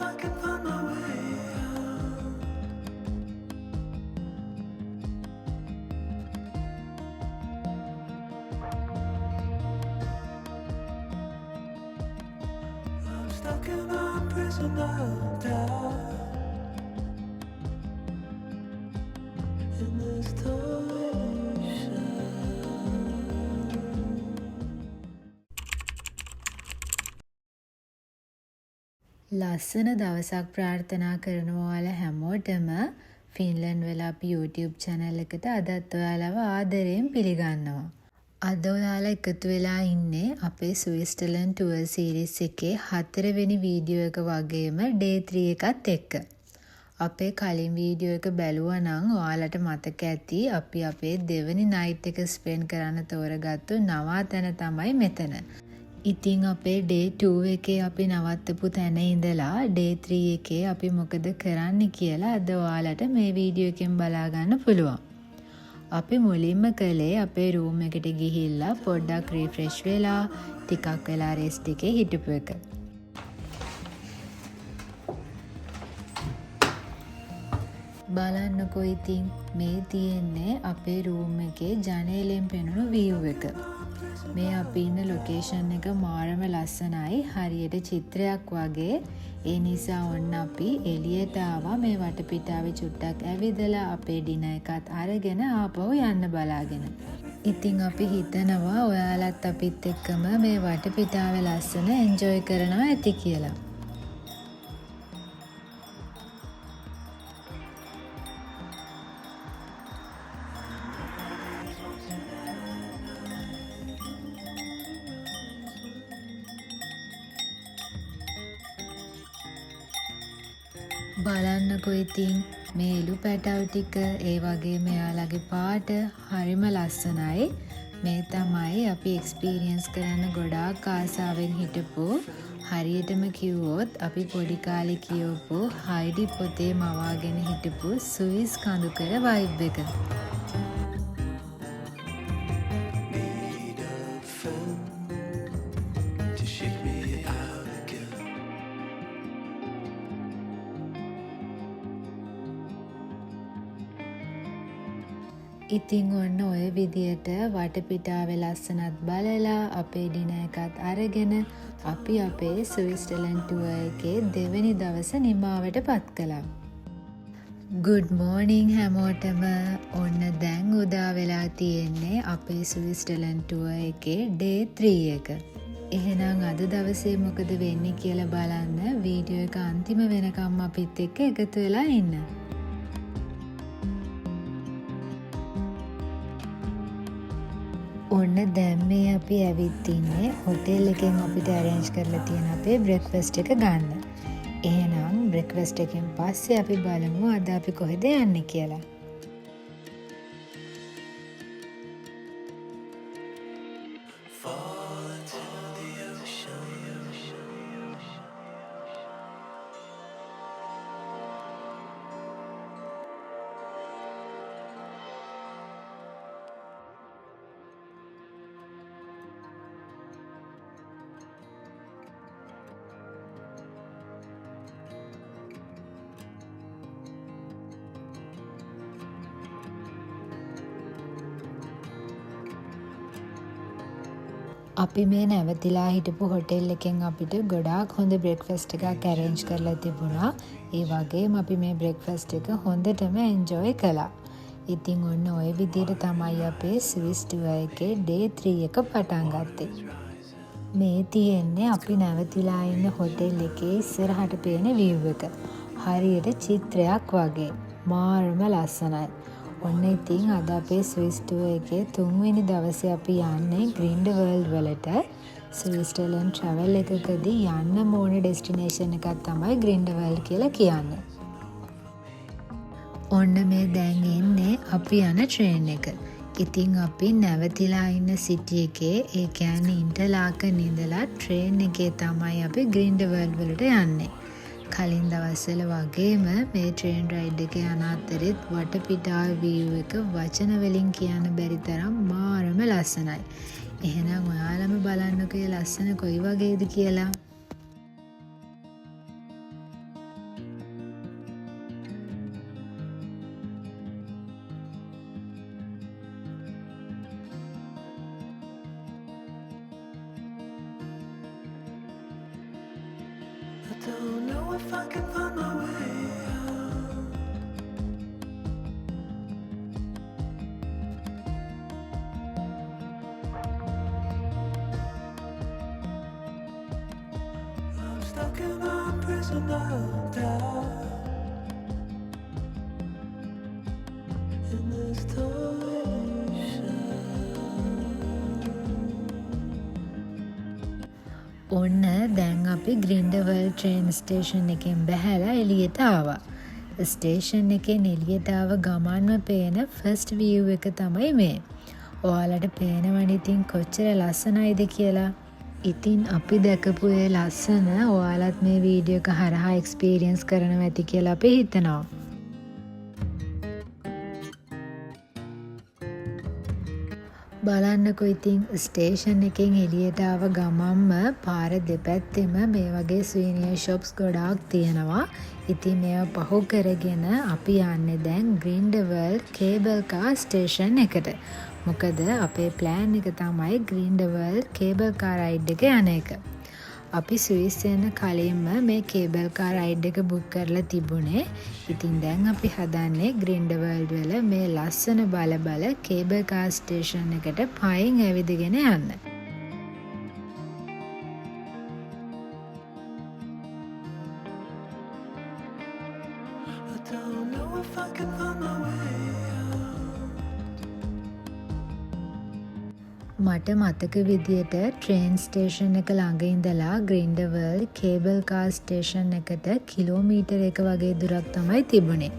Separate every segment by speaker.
Speaker 1: I can find my way out. I'm stuck in a prison of doubt. In this tiny shell.
Speaker 2: ලස්සන දවසක් ප්‍රාර්ථනා කරනවා ඔයාලා හැමෝටම. ෆින්ලන්ඩ් වල අපි YouTube channel එකට අදත් ඔයාලව ආදරයෙන් පිළිගන්නවා. අද ඔයාලා එකතු වෙලා ඉන්නේ අපේ ස්විට්සර්ලන්ඩ් tour series එකේ 4 වෙනි වීඩියෝ එක වගේම day 3 එකත් එක්ක. අපේ කලින් වීඩියෝ එක බැලුවා නම් ඔයාලට මතක ඇති අපි අපේ දෙවෙනි night එක spend කරන්න තෝරගත්තු නවාතැන තමයි මෙතන. ඉතින් අපේ day 2 එකේ අපි නවත්තපු තැන ඉඳලා day 3 එකේ අපි මොකද කරන්න කියලා අද ඔයාලට මේ වීඩියෝ එකෙන් බලා ගන්න පුළුවන්. අපි මුලින්ම කළේ අපේ room එකට ගිහිල්ලා පොඩ්ඩක් refresh වෙලා ටිකක් වෙලා rest එකේ හිටපු එක. බලන්නකෝ ඉතින් මේ තියෙන්නේ අපේ room එකේ ජනේලෙන් පෙනුණු view එක. මේ අපි ඉන්න ලොකේෂන් එක මාරම ලස්සනයි හරියට චිත්‍රයක් වගේ. ඒ නිසා ඔන්න අපි එළියට ආවා මේ වටපිටාවේ චුට්ටක් ඇවිදලා අපේ ඩිනර් එකත් අරගෙන ආපහු යන්න බලාගෙන. ඉතින් අපි හිතනවා ඔයාලත් අපිත් එක්කම මේ වටපිටාවේ ලස්සන එන්ජොයි කරනවා ඇති කියලා. බලන්නකෝ ඉතින් මේ එළු පැටව් ටික ඒ වගේ මෙයාලගේ පාට හරිම ලස්සනයි. මේ තමයි අපි එක්ස්පීරියන්ස් කරන්න ගොඩාක් ආසාවෙන් හිටපු හරියටම කිව්වොත් අපි පොඩි කාලේ කියවපු හයිඩි පොතේ මවාගෙන හිටපු ස්විස් කඳුකර වයිබ් එක.
Speaker 1: Need a friend to shake me out again.
Speaker 2: ඉතින් ඔන්න ඔය විදියට වටපිටාවේ ලස්සනත් බලලා අපේ ඩිනර් එකත් අරගෙන අපි අපේ ස්විට්සර්ලන්ඩ් tour එකේ දෙවෙනි දවස නිමාවට පත් කළා. good morning හැමෝටම. ඔන්න දැන් උදා වෙලා තියෙන්නේ අපේ ස්විට්සර්ලන්ඩ් tour එකේ day 3 එක. එහෙනම් අද දවසේ මොකද වෙන්නේ කියලා බලන්න වීඩියෝ එක අන්තිම වෙනකම් අපිත් එක්ක එකතු වෙලා ඉන්න. ඔන්න දැන් මේ අපි ඇවිත් ඉන්නේ හොටෙල් එකෙන් අපිට arrange කරලා තියෙන අපේ breakfast එක ගන්න. එහෙනම් breakfast එකෙන් පස්සේ අපි බලමු අද අපි කොහෙද යන්නේ කියලා.
Speaker 1: Fall into the ocean.
Speaker 2: අපි මේ නැවතිලා හිටපු හොටෙල් එකෙන් අපිට ගොඩාක් හොඳ බ්‍රෙක්ෆාස්ට් එකක් arrange කරලා තිබුණා. ඒ වගේම අපි මේ බ්‍රෙක්ෆාස්ට් එක හොඳටම enjoy කළා. ඉතින් ඔන්න ඔය විදිහට තමයි අපේ ස්විස් tour එකේ day 3 එක පටන් ගත්තේ. මේ තියෙන්නේ අපි නැවතිලා ඉන්න හොටෙල් එකේ ඉස්සරහට පේන view එක. හරියට චිත්‍රයක් වගේ. මාරම ලස්සනයි. ඔන්න ඉතින් අද අපේ ස්විස් tour එකේ 3 වෙනි දවසේ අපි යන්නේ ග්‍රින්ඩවර්ල්ඩ් වලට. ස්විට්සර්ලන්ඩ් travel එකකදී යන්න ඕන destination එකක් තමයි ග්‍රින්ඩවර්ල්ඩ් කියලා කියන්නේ. ඔන්න මේ දැන් එන්නේ අපි යන train එක. ඉතින් අපි නැවතිලා ඉන්න city එකේ ඒ කියන්නේ ඉන්ටර්ලාකන් ඉඳලා train එකේ තමයි අපි ග්‍රින්ඩවර්ල්ඩ් වලට යන්නේ. කලින් දවස්වල වගේම මේ train ride එක යන අතරෙත් වටපිටාවේ view එක වචන වලින් කියන්න බැරි තරම් මාරම ලස්සනයි. එහෙනම් ඔයාලම බලන්නකෝ ඒ ලස්සන කොයි වගේද කියලා.
Speaker 1: don't know if I can find my way out. I'm stuck in a prison of doubt. In this torsion.
Speaker 2: ඔන්න දැන් අපි ග්‍රින්ඩවල් ට්‍රේන් ස්ටේෂන් එකෙන් බැහැලා එළියට ආවා. ස්ටේෂන් එකෙන් එළියට ආව ගමන්ම පේන ෆස්ට් view එක තමයි මේ. ඔයාලට පේනවනේ ඉතින් කොච්චර ලස්සනයිද කියලා. ඉතින් අපි දැකපු ඒ ලස්සන ඔයාලත් මේ වීඩියෝ එක හරහා එක්ස්පීරියන්ස් කරනවා ඇති කියලා අපි හිතනවා. බලන්නකො ඉතින් ස්ටේෂන් එකෙන් එළියට ආව ගමන්ම පාර දෙපැත්තෙම මේ වගේ සුවීනියර් ෂොප්ස් ගොඩාක් තියෙනවා. ඉතින් මේවා පහු කරගෙන අපි යන්නේ දැන් ග්‍රින්ඩවල් කේබල් කාර් ස්ටේෂන් එකට. මොකද අපේ ප්ලෑන් එක තමයි ග්‍රින්ඩවල් කේබල් කාර් රයිඩ් එක යන එක. අපි ස්විස් යන කලින්ම මේ කේබල් කාර් රයිඩ් එක බුක් කරලා තිබුණේ. ඉතින් දැන් අපි හදන්නේ ග්‍රින්ඩවල් වල මේ ලස්සන බල කේබල් කාර් ස්ටේෂන් එකට පයින් ඇවිදගෙන යන්න.
Speaker 1: I don't know if I can find my way out.
Speaker 2: මට මතක විදියට ට්‍රේන් ස්ටේෂන් එක ළඟ ඉඳලා ග්‍රින්ඩවල් කේබල් කාර් ස්ටේෂන් එකට කිලෝමීටර් එක වගේ දුරක් තමයි තිබුණේ.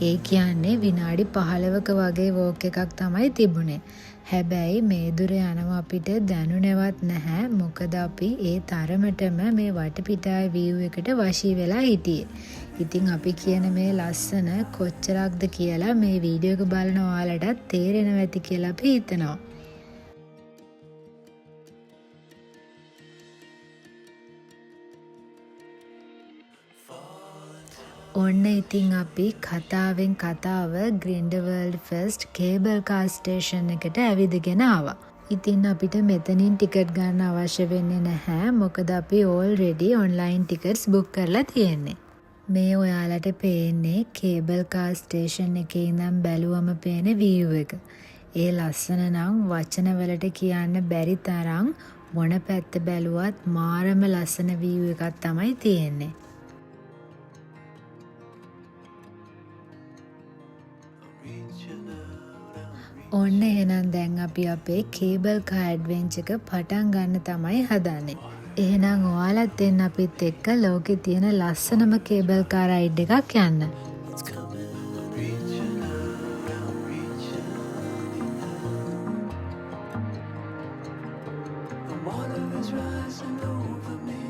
Speaker 2: ඒ කියන්නේ විනාඩි 15ක වගේ වෝක් එකක් තමයි තිබුණේ. හැබැයි මේ දුර යනවා අපිට දැනුණෙවත් නැහැ. මොකද අපි ඒ තරමටම මේ වටපිටාවේ view එකට වශී වෙලා හිටියේ. ඉතින් අපි කියන මේ ලස්සන කොච්චරක්ද කියලා මේ වීඩියෝ එක බලන ඔයාලටත් තේරෙනවා ඇති කියලා අපි හිතනවා. ඔන්න ඉතින් අපි කතාවෙන් කතාව ග්‍රින්ඩවල් ෆස්ට් කේබල් කාර් ස්ටේෂන් එකට ඇවිදගෙන ආවා. ඉතින් අපිට මෙතනින් ටිකට් ගන්න අවශ්‍ය වෙන්නේ නැහැ. මොකද අපි ඕල්රෙඩි ඔන්ලයින් ටිකට්ස් බුක් කරලා තියෙන්නේ. මේ ඔයාලට පේන්නේ කේබල් කාර් ස්ටේෂන් එකේ ඉඳන් බැලුවම පේන view එක. ඒ ලස්සන නම් වචන වලට කියන්න බැරි තරම් මොන පැත්ත බැලුවත් මාරම ලස්සන view එකක් තමයි තියෙන්නේ. ඔන්න එහෙනම් දැන් අපි අපේ කේබල් කාර් ඇඩ්වෙන්චර් එක පටන් ගන්න තමයි හදන්නේ. එහෙනම් ඔයාලත් එන්න අපිත් එක්ක ලෝකේ තියෙන ලස්සනම කේබල් කාර් රයිඩ් එකක් යන්න.
Speaker 1: It's coming, I'm reaching out, I'm reaching. The water is rising over me.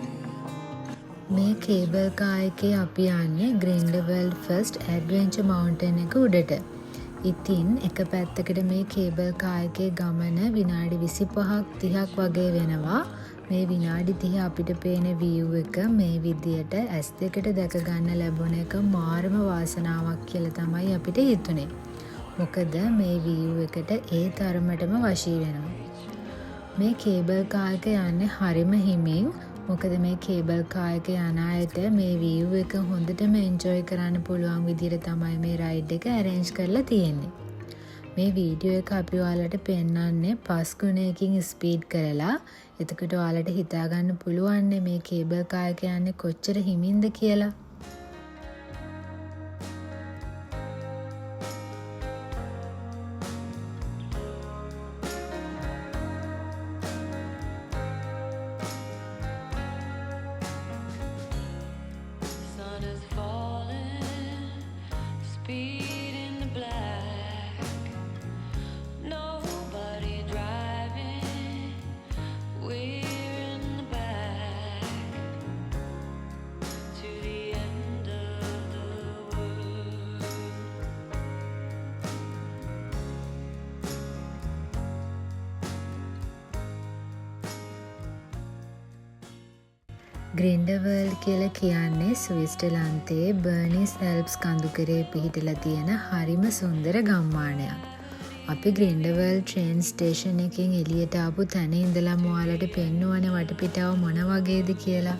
Speaker 2: මේ කේබල් කාර් එකේ අපි යන්නේ ග්‍රින්ඩවල් ෆස්ට් ඇඩ්වෙන්චර් මවුන්ටන් එක උඩට. ඉතින් එක පැත්තකට මේ කේබල් කාර් එකේ ගමන විනාඩි 25ක් 30ක් වගේ වෙනවා. මේ විනාඩි 30 අපිට පේන view එක මේ විදියට S2කට දැක ගන්න ලැබුණ එක මාරම වාසනාවක් කියලා තමයි අපිට හිතුනේ. මොකද මේ view එකට ඒ තරමටම වශී වෙනවා. මේ කේබල් කාර් එක යන්නේ හරිම හිමින්. මොකද මේ කේබල් කාර් එක යන අයට මේ view එක හොඳටම එන්ජොයි කරන්න පුළුවන් විදිහට තමයි මේ රයිඩ් එක arrange කරලා තියෙන්නේ. මේ වීඩියෝ එක අපි ඔයාලට පෙන්නන්නේ 5 ගුණයකින් ස්පීඩ් කරලා. එතකොට ඔයාලට හිතා ගන්න පුළුවන් මේ කේබල් කාර් එක යන්නේ කොච්චර හිමින්ද කියලා.
Speaker 3: Sun is falling, speed in the black. Nobody driving, we're in the back. To the end of the world.
Speaker 2: ග්‍රින්ඩවල් කියලා කියන්නේ ස්විට්සර්ලන්තයේ බර්නිස් ඇල්ප්ස් කඳුකරේ පිහිටලා තියෙන හරිම සුන්දර ගම්මානයක්. අපි ග්‍රින්ඩවල් ට්‍රේන් ස්ටේෂන් එකෙන් එළියට ආපු තැන ඉඳලා ඔයාලට පෙන්වන වටපිටාව මොන වගේද කියලා.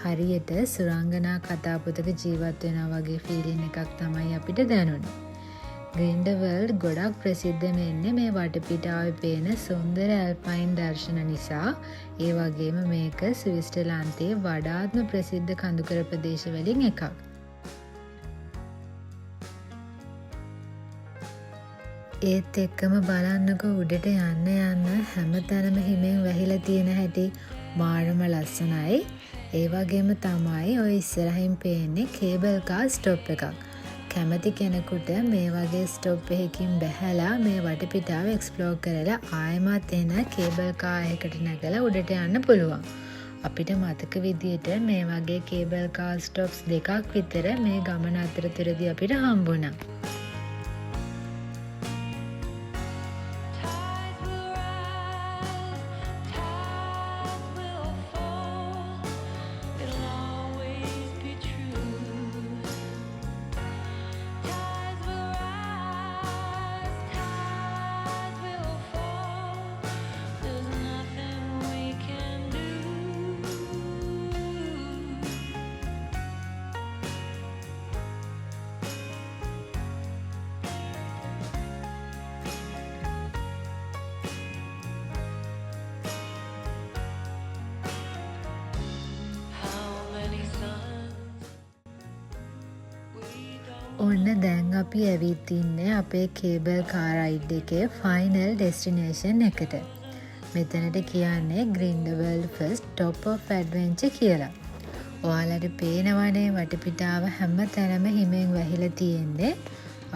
Speaker 2: හරියට සුරංගනා කතාපොතක ජීවත් වෙනවා වගේ ෆීලින් එකක් තමයි අපිට දැනුනේ. ග්‍රින්ඩවර්ල්ඩ් ගොඩක් ප්‍රසිද්ධ වෙන්නේ මේ වටපිටාවේ පේන සුන්දර ඇල්පයින් දර්ශන නිසා. ඒ වගේම මේක ස්විට්සර්ලන්තයේ වඩාත්ම ප්‍රසිද්ධ කඳුකර ප්‍රදේශ වලින් එකක්. ඒත් එක්කම බලන්නකෝ උඩට යන්න යන්න හැමතැනම හිමෙන් වැහිලා තියෙන හැටි මාරම ලස්සනයි. ඒ වගේම තමයි ඔය ඉස්සරහින් පේන්නේ කේබල් කාර් ස්ටොප් එකක්. කැමති කෙනෙකුට මේ වගේ ස්ටොප් එකකින් බැහැලා මේ වටපිටාව එක්ස්ප්ලෝර් කරලා ආයෙමත් එන කේබල් කාර් එකකට නැගලා උඩට යන්න පුළුවන්. අපිට මතක විදියට මේ වගේ කේබල් කාර් ස්ටොප්ස් දෙකක් විතර මේ ගමන අතරතුරදී අපිට හම්බුණා. ඔන්න දැන් අපි ඇවිත් ඉන්නේ අපේ කේබල් කාර් රයිඩ් එකේ ෆයිනල් ඩෙස්ටිනේෂන් එකට. මෙතනට කියන්නේ ග්‍රින්ඩවර්ල්ඩ් ෆස්ට් ටොප් ඔෆ් ඇඩ්වෙන්චර් කියලා. ඔයාලට පේනවනේ වටපිටාව හැම තැනම හිමෙන් වැහිලා තියෙන්නේ.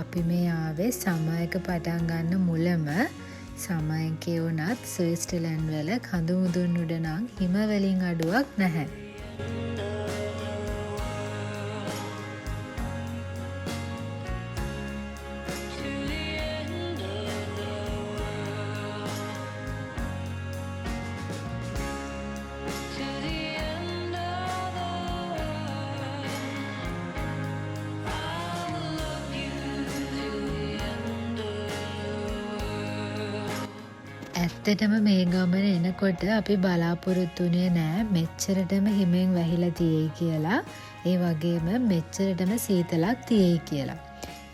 Speaker 2: අපි මේ ආවේ සමර් එක පටන් ගන්න මුලම. සමර් එකේ උනත් ස්විට්සර්ලන්ඩ් වල කඳු මුදුන් උඩ නම් හිම වලින් අඩුවක් නැහැ. ඇත්තටම මේ ගමන එනකොට අපි බලාපොරොත්තුනේ නෑ මෙච්චරටම හිමෙන් වැහිලා තියෙයි කියලා. ඒ වගේම මෙච්චරටම සීතලක් තියෙයි කියලා.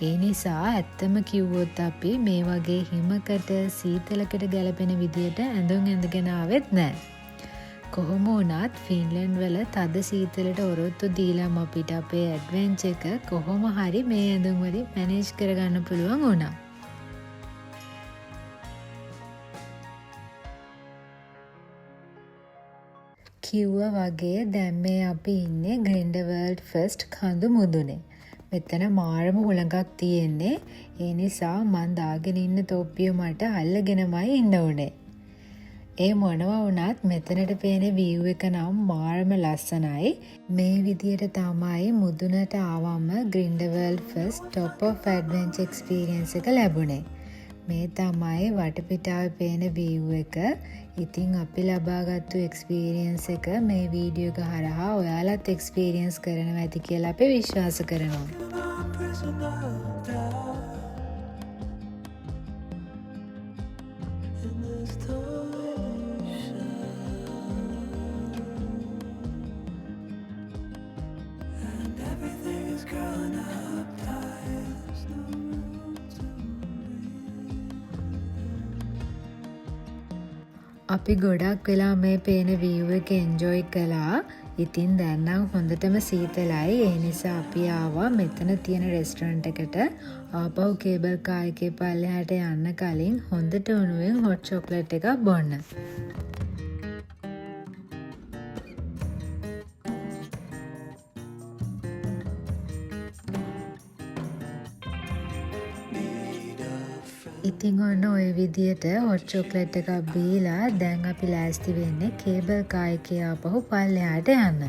Speaker 2: ඒ නිසා ඇත්තම කිව්වොත් අපි මේ වගේ හිමකට සීතලකට ගැලපෙන විදියට ඇඳුම් ඇඳගෙන ආවෙත් නෑ. කොහොම වුණත් ෆින්ලන්ඩ් වල තද සීතලට ඔරොත්තු දීලාම අපිට අපේ ඇඩ්වෙන්චර් එක කොහොම හරි මේ ඇඳුම් වලින් මැනේජ් කරගන්න පුළුවන් වුණා. කිව්වා වගේ දැන් මේ අපි ඉන්නේ ග්‍රින්ඩවර්ල්ඩ් ෆස්ට් කඳු මුදුනේ. මෙතන මාරම හුළඟක් තියෙන්නේ. ඒ නිසා මන් දාගෙන ඉන්න තොප්පිය මට අල්ලගෙනමයි ඉන්න උනේ. ඒ මොනවා වුණත් මෙතනට පේන view එක නම් මාරම ලස්සනයි. මේ විදියට තමයි මුදුනට ආවම Grindelwald first top of adventure experience එක ලැබුණේ. මේ තමයි වටපිටාවේ පේන view එක. ඉතින් අපි ලබාගත්තු එක්ස්පීරියන්ස් එක මේ වීඩියෝ එක හරහා ඔයාලත් එක්ස්පීරියන්ස් කරනවා ඇති කියලා අපි විශ්වාස කරනවා. අපි ගොඩක් වෙලා මේ පේන view එක එන්ජොයි කළා. ඉතින් දැන් නම් හොඳටම සීතලයි. ඒ නිසා අපි ආවා මෙතන තියෙන රෙස්ටොරන්ට් එකට. ආපහු කේබල් කාර් එකේ පල්ලෙහාට යන්න කලින් හොඳට උණුවෙන් හොට් චොක්ලට් එකක් බොන්න. ඉතින් ඔන්න ඔය විදියට හොට් චොක්ලට් එකක් බීලා දැන් අපි ලෑස්ති වෙන්නේ කේබල් කාර් එකේ ආපහු පල්ලෙහාට යන්න.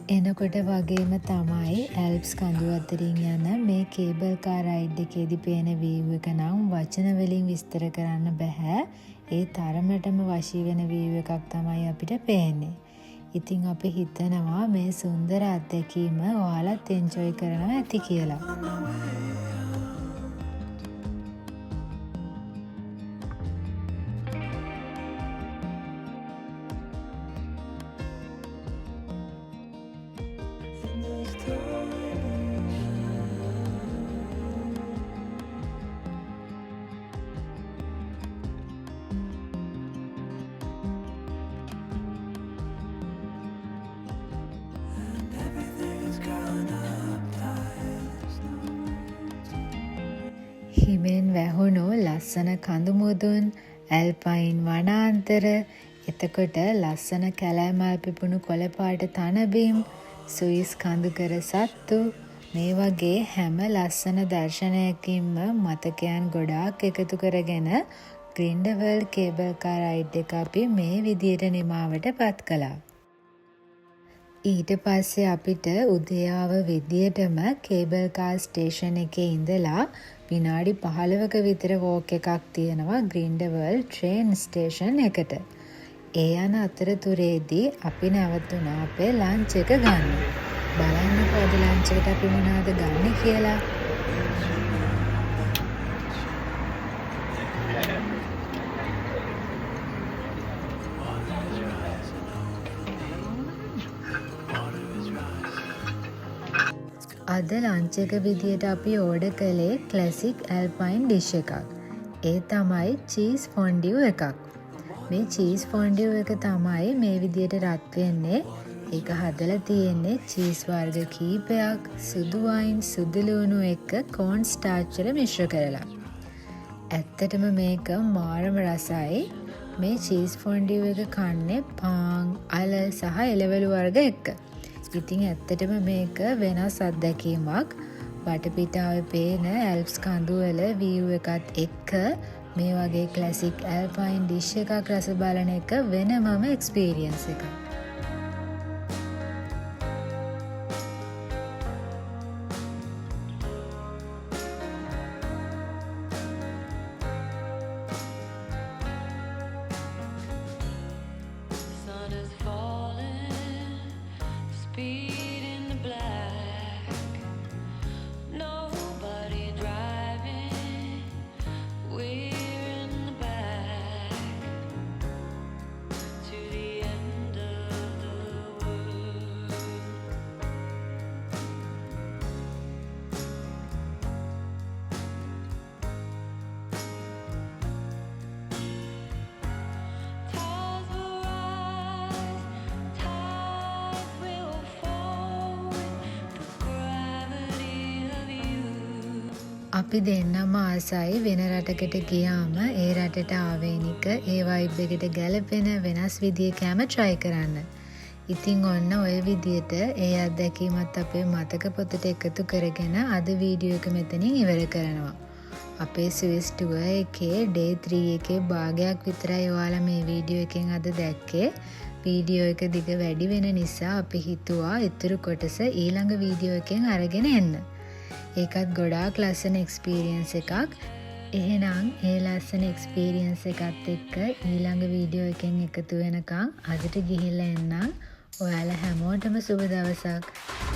Speaker 2: එනකොට වගේම තමයි ඇල්ප්ස් කඳු අතරින් යන මේ කේබල් කාර් රයිඩ් එකේදී පේන view එක නම් වචන වලින් විස්තර කරන්න බෑ. ඒ තරමටම වශී වෙන view එකක් තමයි අපිට පේන්නේ. ඉතින් අපි හිතනවා මේ සුන්දර අත්දැකීම ඔයාලත් එන්ජොයි කරනවා ඇති කියලා. වැහුණු ලස්සන කඳුමුදුන්, ඇල්පයින් වනාන්තර, එතකොට ලස්සන කැලෑමල් පිපුණු කොළපාට තනබිම්, සුයිස් කඳුකර සත්තු, මේ වගේ හැම ලස්සන දර්ශනයකින්ම මතකයන් ගොඩාක් එකතු කරගෙන ග්‍රින්ඩවර්ල්ඩ් කේබල් කාර් රයිඩ් එක අපි මේ විදියට නිමාවට පත් කළා. ඊට පස්සේ අපිට උදයාව විදියටම කේබල් කාර් ස්ටේෂන් එකේ ඉඳලා විනාඩි 15ක විතර වෝක් එකක් තියෙනවා ග්‍රින්ඩවර්ල්ඩ් ට්‍රේන් ස්ටේෂන් එකට. ඒ යන අතරතුරේදී අපි නැවතුණා අපේ ලන්ච් එක ගන්න. බලන්නකෝ අද ලන්ච් එකට අපි මොනවද ගන්න කියලා. අද ලන්ච් එක විදියට අපි ඕඩර් කළේ ක්ලාසික් ඇල්පයින් ඩිෂ් එකක්. ඒ තමයි චීස් ෆොන්ඩියු එකක්. මේ චීස් ෆොන්ඩියු එක තමයි මේ විදියට රත් වෙන්නේ. ඒක හදලා තියෙන්නේ චීස් වර්ග කීපයක් සුදු වයින් සුදු ලුණු එක්ක කෝන් ස්ටාර්ච් එක මිශ්‍ර කරලා. ඇත්තටම මේක මාරම රසයි. මේ චීස් ෆොන්ඩියු එක කන්නේ පාන්, අල සහ එළවලු වර්ග එක්ක. ඉතින් ඇත්තටම මේක වෙනස් අත්දැකීමක්. වටපිටාවේ පේන ඇල්ප්ස් කඳුවල view එකත් එක්ක මේ වගේ ක්ලාසික් ඇල්පයින් ඩිෂ් එකක් රස බලන එක වෙනමම එක්ස්පීරියන්ස් එකක්.
Speaker 3: Sun is falling, speed in the black. Nobody driving, we're in the back. To the end of the world. Tides will rise, tides will fall with the gravity of you.
Speaker 2: අපි දෙන්නම ආසයි වෙන රටකට ගියාම ඒ රටට ආවේනික ඒ vibe එකට ගැලපෙන වෙනස් විදිහේ කෑම try කරන්න. ඉතින් ඔන්න ඔය විදිහට ඒ අත්දැකීමත් අපේ මතක පොතට එකතු කරගෙන අද වීඩියෝ එක මෙතනින් ඉවර කරනවා. අපේ ස්විස් ටුවර් එකේ ඩේ 3 එකේ භාගයක් විතරයි ඔයාලා මේ වීඩියෝ එකෙන් අද දැක්කේ. වීඩියෝ එක දිග වැඩි වෙන නිසා අපි හිතුවා ඉතුරු කොටස ඊළඟ වීඩියෝ එකෙන් අරගෙන එන්න. ඒකත් ගොඩාක් ලස්සන එක්ස්පීරියන්ස් එකක්. එහෙනම් ඒ ලස්සන එක්ස්පීරියන්ස් එකත් එක්ක ඊළඟ වීඩියෝ එකෙන් එකතු වෙනකන් අදට ගිහිල්ලා එන්නම්. ඔයාලා හැමෝටම සුබ දවසක්.